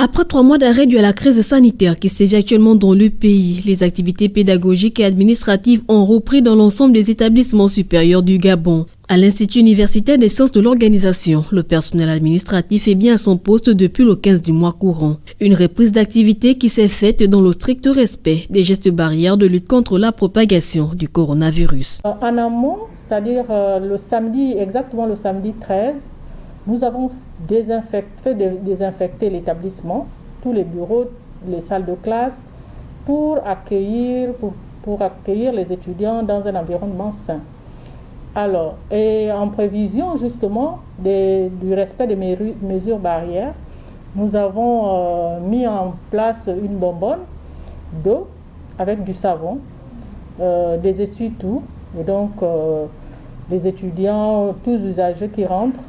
Après 3 mois d'arrêt dû à la crise sanitaire qui sévit actuellement dans le pays, les activités pédagogiques et administratives ont repris dans l'ensemble des établissements supérieurs du Gabon. À l'Institut universitaire des sciences de l'organisation, le personnel administratif est bien à son poste depuis le 15 du mois courant. Une reprise d'activité qui s'est faite dans le strict respect des gestes barrières de lutte contre la propagation du coronavirus. En amont, c'est-à-dire exactement le samedi 13, nous avons désinfecté l'établissement, tous les bureaux, les salles de classe, pour accueillir les étudiants dans un environnement sain. Alors, et en prévision justement du respect des mesures barrières, nous avons mis en place une bonbonne d'eau avec du savon, des essuie-tout, et donc les étudiants, tous usagers qui rentrent,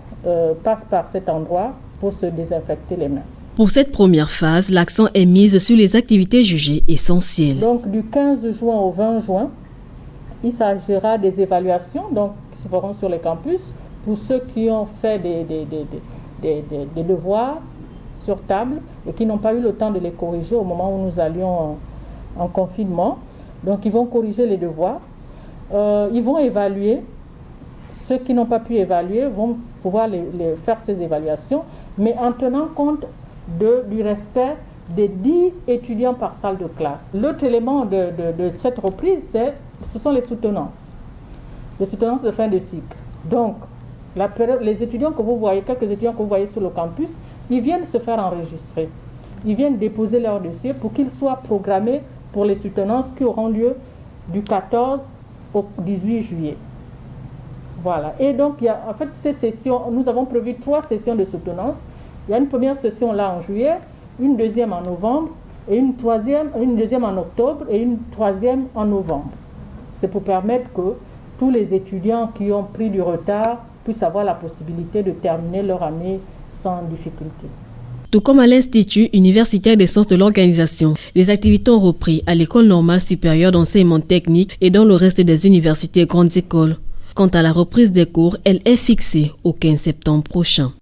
passent par cet endroit pour se désinfecter les mains. Pour cette première phase, l'accent est mis sur les activités jugées essentielles. Donc du 15 juin au 20 juin, il s'agira des évaluations qui se feront sur les campus pour ceux qui ont fait des devoirs sur table et qui n'ont pas eu le temps de les corriger au moment où nous allions en confinement. Donc ils vont corriger les devoirs, ils vont évaluer. Ceux qui n'ont pas pu évaluer vont pouvoir faire ces évaluations, mais en tenant compte du respect des 10 étudiants par salle de classe. L'autre élément de cette reprise, ce sont les soutenances de fin de cycle. Donc, les étudiants que vous voyez, quelques étudiants que vous voyez sur le campus, ils viennent se faire enregistrer. Ils viennent déposer leur dossier pour qu'ils soient programmés pour les soutenances qui auront lieu du 14 au 18 juillet. Voilà. Et donc, en fait, ces sessions, nous avons prévu 3 sessions de soutenance. Il y a une première session là en juillet, une deuxième en novembre, et une deuxième en octobre et une troisième en novembre. C'est pour permettre que tous les étudiants qui ont pris du retard puissent avoir la possibilité de terminer leur année sans difficulté. Tout comme à l'Institut universitaire des sciences de l'organisation, les activités ont repris à l'École normale supérieure d'enseignement technique et dans le reste des universités et grandes écoles. Quant à la reprise des cours, elle est fixée au 15 septembre prochain.